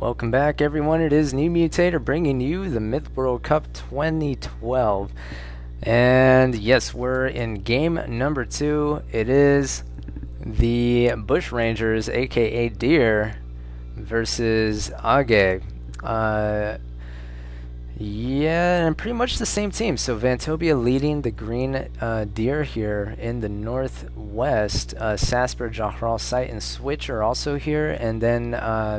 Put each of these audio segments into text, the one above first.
Welcome back, everyone. It is NewMutator bringing you the Myth World Cup 2012. And yes, we're in game number 2. It is the Bush Rangers, aka Deer, versus Age. Yeah, and pretty much the same team. So Vantobia leading the green Deer here in the northwest. Sasper, Jahral, Sight, and Switch are also here. And then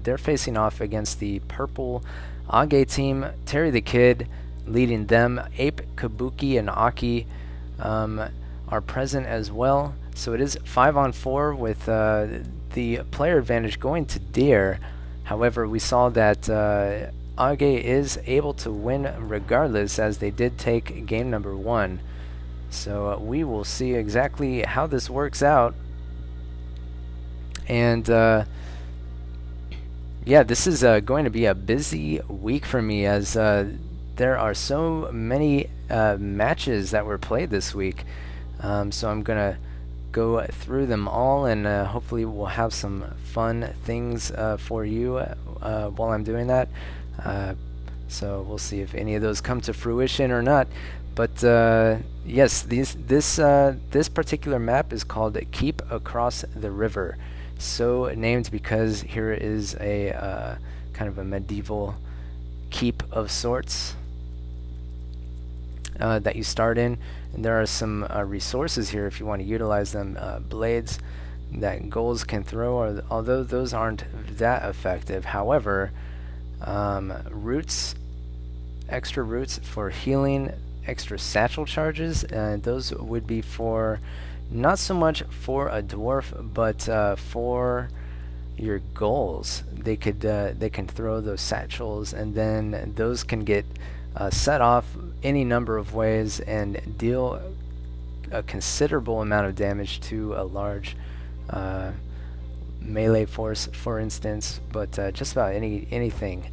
they're facing off against the purple Age team. Terry the Kid leading them. Ape, Kabuki, and Aki are present as well. So it is 5-on-4 with the player advantage going to Deer. However, we saw that Age is able to win regardless, as they did take game number 1. So we will see exactly how this works out. And yeah, this is going to be a busy week for me, as there are so many matches that were played this week. So I'm going to go through them all, and hopefully we'll have some fun things for you while I'm doing that. So we'll see if any of those come to fruition or not. But yes, this particular map is called Keep Across the River. So named because here is a kind of a medieval keep of sorts that you start in. And there are some resources here if you want to utilize them. Blades that ghouls can throw, although those aren't that effective. However, roots, extra roots for healing, extra satchel charges, and those would be for not so much for a dwarf, but for your ghouls. They can throw those satchels, and then those can get set off any number of ways and deal a considerable amount of damage to a large melee force, for instance, but just about anything.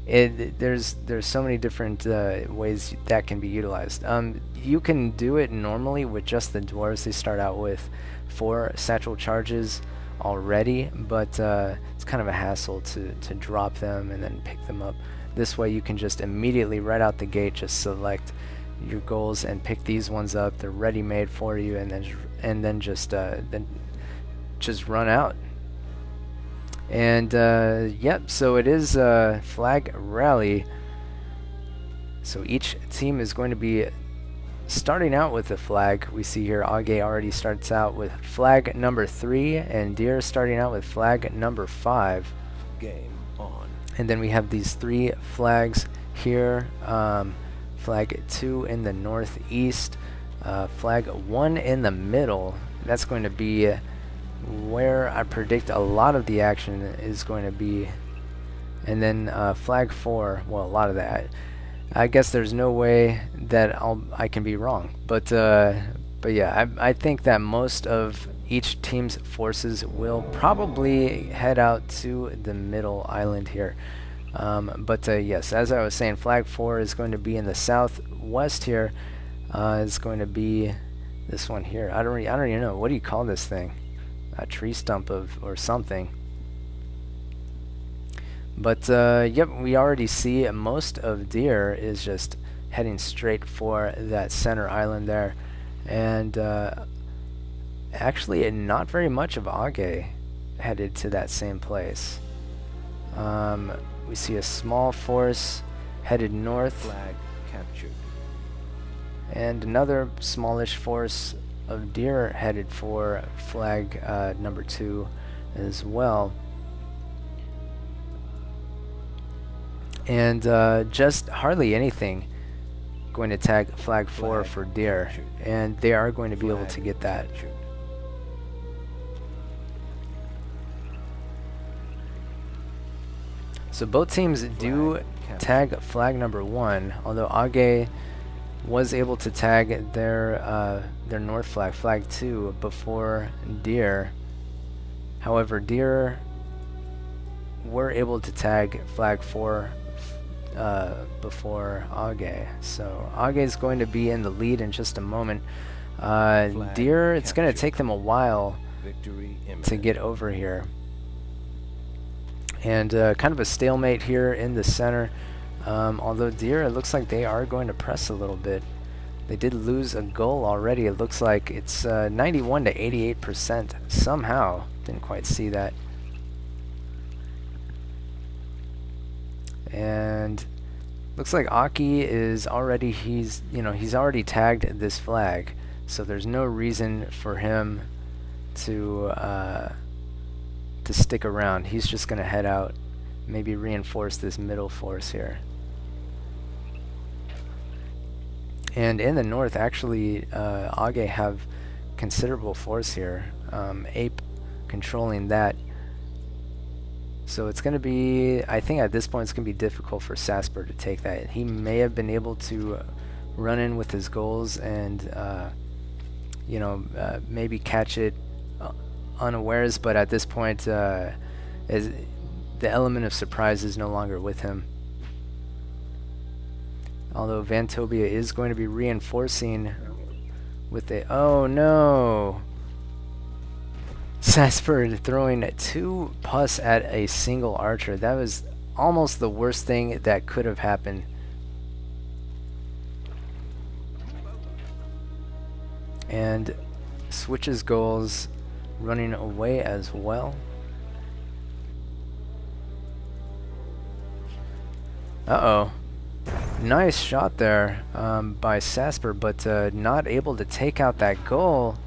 There's so many different ways that can be utilized. You can do it normally with just the dwarves. They start out with 4 satchel charges already, but it's kind of a hassle to drop them and then pick them up. This way you can just immediately, right out the gate, just select your goals and pick these ones up. They're ready-made for you, and then just run out. And yep, so it is flag rally. So each team is going to be starting out with a flag. We see here Age already starts out with flag number 3, and Deer starting out with flag number 5. Game on. And then we have these 3 flags here. Flag 2 in the northeast, flag 1 in the middle. That's going to be where I predict a lot of the action is going to be. And then flag 4, well, a lot of that. I guess there's no way that I can be wrong, but yeah, I think that most of each team's forces will probably head out to the middle island here. But yes, as I was saying, flag 4 is going to be in the southwest here. It's going to be this one here. I don't even know, what do you call this thing? A tree stump or something. But yep, we already see most of Deer is just heading straight for that center island there, and actually not very much of Age headed to that same place. We see a small force headed north, Flag captured. and another smallish force of Deer headed for flag number 2 as well. And just hardly anything going to tag flag 4 for Deer, captured. and they are going to be able to get that. Captured. So both teams do tag flag number 1, although Age was able to tag their north flag, flag 2, before Deer. However, Deer were able to tag flag 4 before Age. So Age is going to be in the lead in just a moment. Deer, it's going to take them a while Victory to get over here. And kind of a stalemate here in the center. Although Deer, it looks like they are going to press a little bit. They did lose a goal already. It looks like it's 91 to 88% somehow. Didn't quite see that. And looks like Aki is already, he's already tagged this flag, so there's no reason for him to stick around. He's just going to head out, maybe reinforce this middle force here. And in the north, actually, Age have considerable force here. Ape controlling that. So it's going to be, I think at this point it's going to be difficult for Sasper to take that. He may have been able to run in with his goals and, maybe catch it unawares, but at this point, as the element of surprise is no longer with him. Although Vantobia is going to be reinforcing with a... Oh no! Sasper throwing 2 pus at a single archer. That was almost the worst thing that could have happened. And switches goals running away as well. Uh-oh. Nice shot there by Sasper, but not able to take out that goal.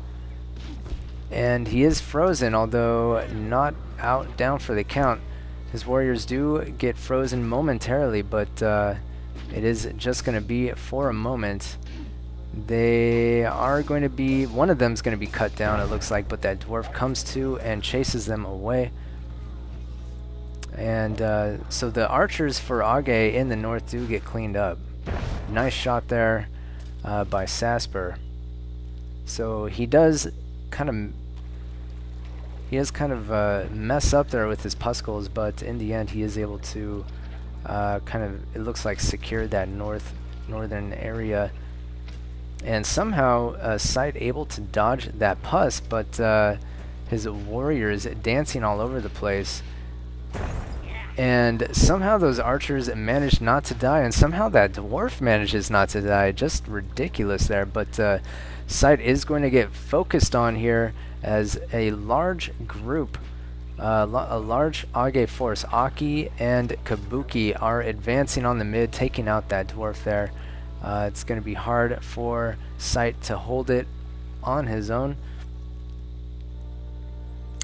And he is frozen, although not down for the count. His warriors do get frozen momentarily, but it is just going to be for a moment. They are going to be, one of them is going to be cut down, it looks like, but that dwarf comes to and chases them away. And so the archers for Age in the north do get cleaned up. Nice shot there by Sasper. So he does kind of mess up there with his Puskulls, but in the end he is able to it looks like secure that northern area. And somehow Sight able to dodge that pus, but his warriors dancing all over the place. And somehow those archers managed not to die, and somehow that dwarf manages not to die. Just ridiculous there, but Sight is going to get focused on here as a large group, a large Age force, Aki and Kabuki, are advancing on the mid, taking out that dwarf there. It's going to be hard for Sight to hold it on his own.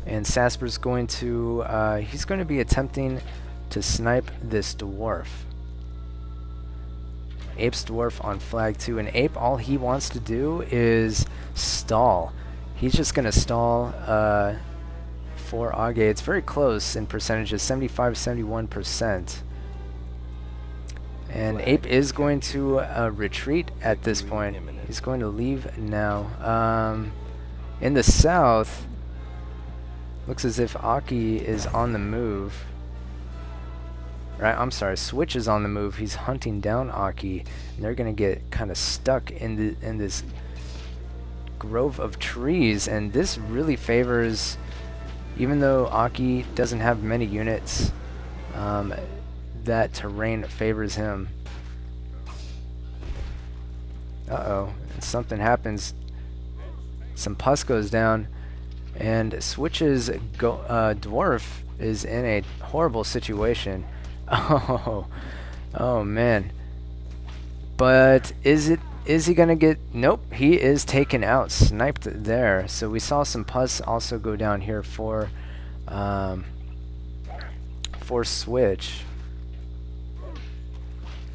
And Sasper's going to, he's going to be attempting to snipe this dwarf. Ape's dwarf on flag 2, and Ape, all he wants to do is stall. He's just going to stall for Age. It's very close in percentages, 75-71%. And Ape is going to retreat at this point. He's going to leave now. In the south, looks as if Aki is on the move. Right, I'm sorry, Switch is on the move. He's hunting down Aki, and they're going to get kind of stuck in this grove of trees, and this really favors, even though Aki doesn't have many units, that terrain favors him. Uh-oh, something happens. Some pus goes down, and Switch's dwarf is in a horrible situation. Oh man. But is he gonna get... Nope, he is taken out, sniped there. So we saw some pus also go down here for Switch.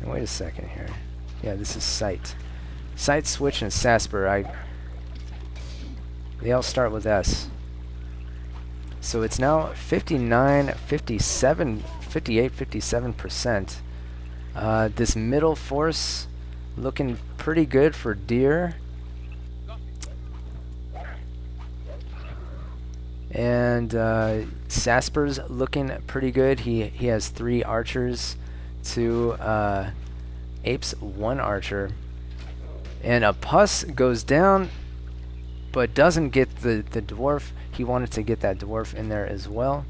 And wait a second here. Yeah, this is Sight. Sight, Switch, and Sasper. They all start with S. So it's now 59, 57, 58, 57%. This middle force looking pretty good for Deer. And Sasper's looking pretty good. He has 3 archers to Ape's 1 archer. And a pus goes down, but doesn't get the dwarf. He wanted to get that dwarf in there as well.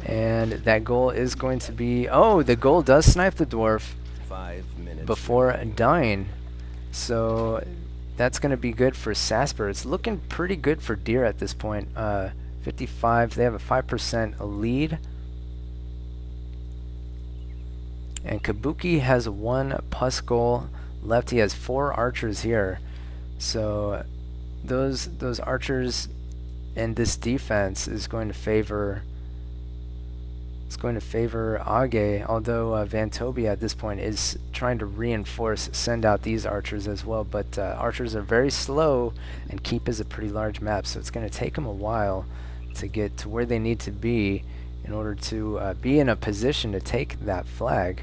And that goal is going to be... Oh, the goal does snipe the dwarf 5 minutes before remaining. dying. So that's going to be good for Sasper. It's looking pretty good for Deer at this point. 55, they have a 5% lead. And Kabuki has 1 pus goal left. He has 4 archers here. So those archers and this defense is going to favor... It's going to favor Age, although Vantobia at this point is trying to reinforce, send out these archers as well, but archers are very slow, and Keep is a pretty large map, so it's going to take them a while to get to where they need to be in order to be in a position to take that flag.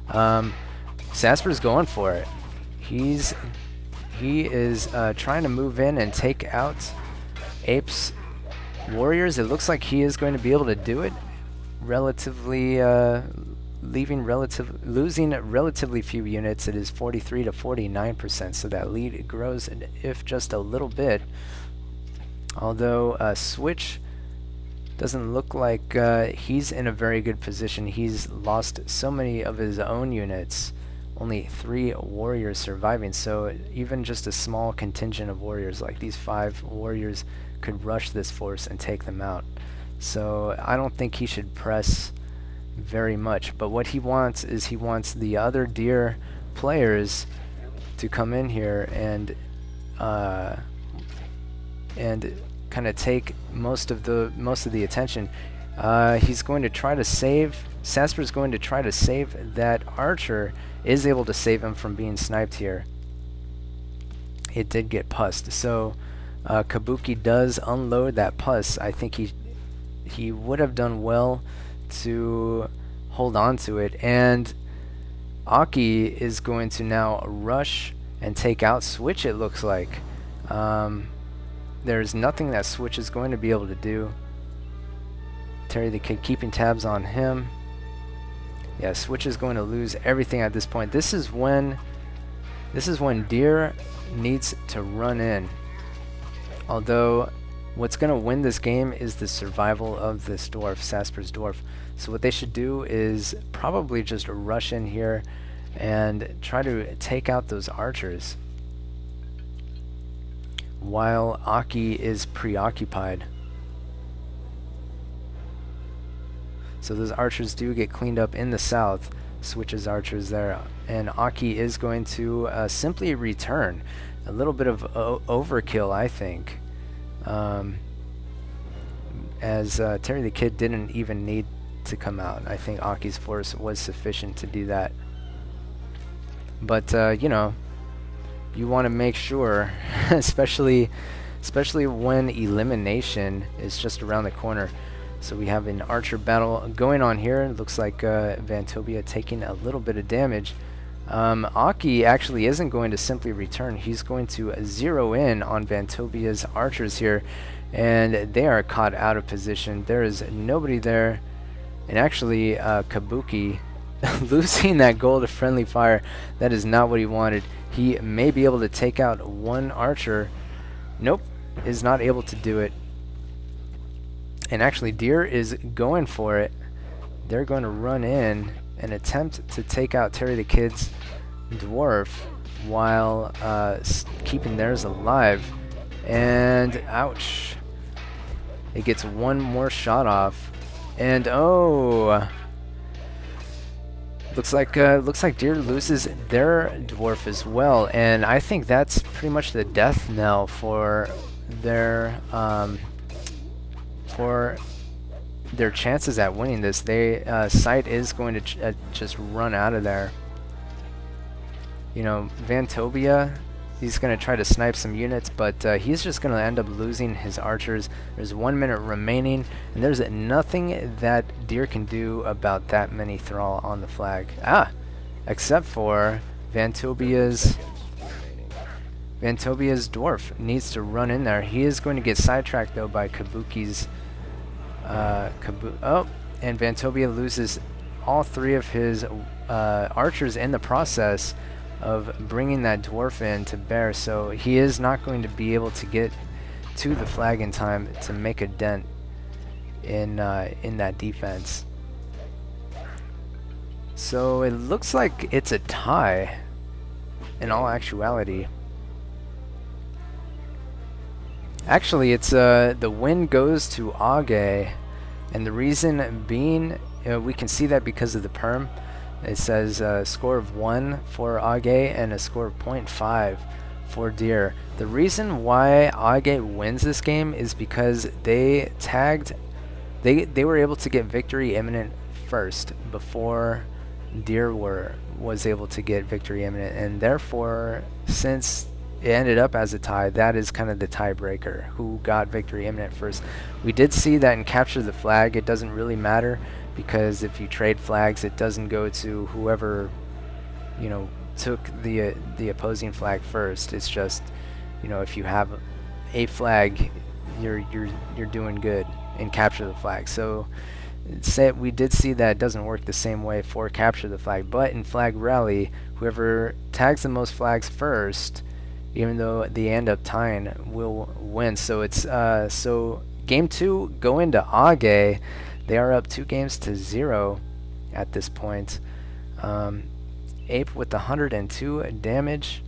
Sasper's going for it. He is trying to move in and take out Ape's warriors. It looks like he is going to be able to do it. Relatively losing relatively few units. It is 43 to 49%, so that lead grows if just a little bit. Although Switch doesn't look like he's in a very good position. He's lost so many of his own units, only 3 warriors surviving, so even just a small contingent of warriors like these 5 warriors could rush this force and take them out. So I don't think he should press very much, but what he wants is he wants the other Deer players to come in here and kind of take most of the attention. He's going to try to save... Sasper's going to try to save that archer, is able to save him from being sniped here. It did get pussed, so Kabuki does unload that pus. I think he would have done well to hold on to it, and Aki is going to now rush and take out Switch, it looks like. There's nothing that Switch is going to be able to do. Terry the Kid keeping tabs on him. Yeah, Switch is going to lose everything at this point. This is when Deer needs to run in. Although what's going to win this game is the survival of this dwarf, Sasper's dwarf. So what they should do is probably just rush in here and try to take out those archers while Aki is preoccupied. So those archers do get cleaned up in the south. Switches archers there, and Aki is going to simply return. A little bit of overkill, I think. As Terry the Kid didn't even need to come out. I think Aki's force was sufficient to do that. But you know, you want to make sure, especially when elimination is just around the corner. So we have an archer battle going on here. It looks like Vantobia taking a little bit of damage. Aki actually isn't going to simply return. He's going to zero in on Vantobia's archers here, and they are caught out of position. There is nobody there, and actually Kabuki losing that goal to friendly fire, that is not what he wanted. He may be able to take out one archer. Nope, is not able to do it. And actually Deer is going for it. They're going to run in and attempt to take out Terry the Kid's dwarf while keeping theirs alive. And ouch, it gets one more shot off, and oh, looks like Deer loses their dwarf as well. And I think that's pretty much the death knell for their chances at winning this. Sight is going to just run out of there. You know, Vantobia, he's going to try to snipe some units, but he's just going to end up losing his archers. There's 1 minute remaining, and there's nothing that Deer can do about that many thrall on the flag. Except for Vantobia's dwarf needs to run in there. He is going to get sidetracked though by Kabuki's and Vantobia loses all 3 of his archers in the process of bringing that dwarf in to bear, so he is not going to be able to get to the flag in time to make a dent in that defense. So it looks like it's a tie in all actuality. Actually, it's the win goes to Age, and the reason being, we can see that because of the perm. It says a score of 1 for Age and a score of 0.5 for Deer. The reason why Age wins this game is because they tagged, they were able to get victory imminent first before Deer was able to get victory imminent, and therefore, since it ended up as a tie, that is kind of the tiebreaker, who got victory imminent first. We did see that in Capture the Flag, it doesn't really matter, because if you trade flags, it doesn't go to whoever, you know, took the opposing flag first. It's just, you know, if you have a flag, you're doing good in Capture the Flag. So we did see that it doesn't work the same way for Capture the Flag, but in Flag Rally, whoever tags the most flags first, even though they end up tying, will win. So it's so game 2 go into Age. They are up 2-0 at this point. Ape with 102 damage.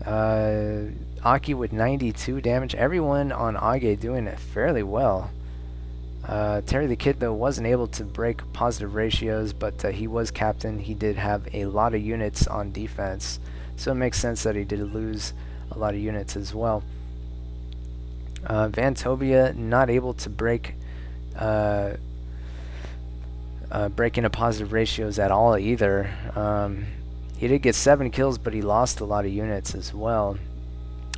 Aki with 92 damage. Everyone on Age doing it fairly well. Terry the Kid, though, wasn't able to break positive ratios, but he was captain. He did have a lot of units on defense, so it makes sense that he did lose a lot of units as well. Vantobia not able to break into positive ratios at all either. He did get 7 kills, but he lost a lot of units as well.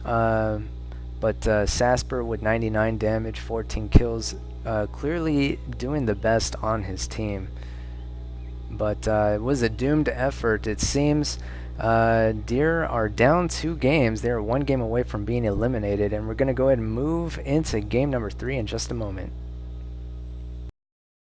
But Sasper with 99 damage, 14 kills, clearly doing the best on his team. But it was a doomed effort, it seems. Deer are down 2 games. They're 1 game away from being eliminated, and we're going to go ahead and move into game number 3 in just a moment.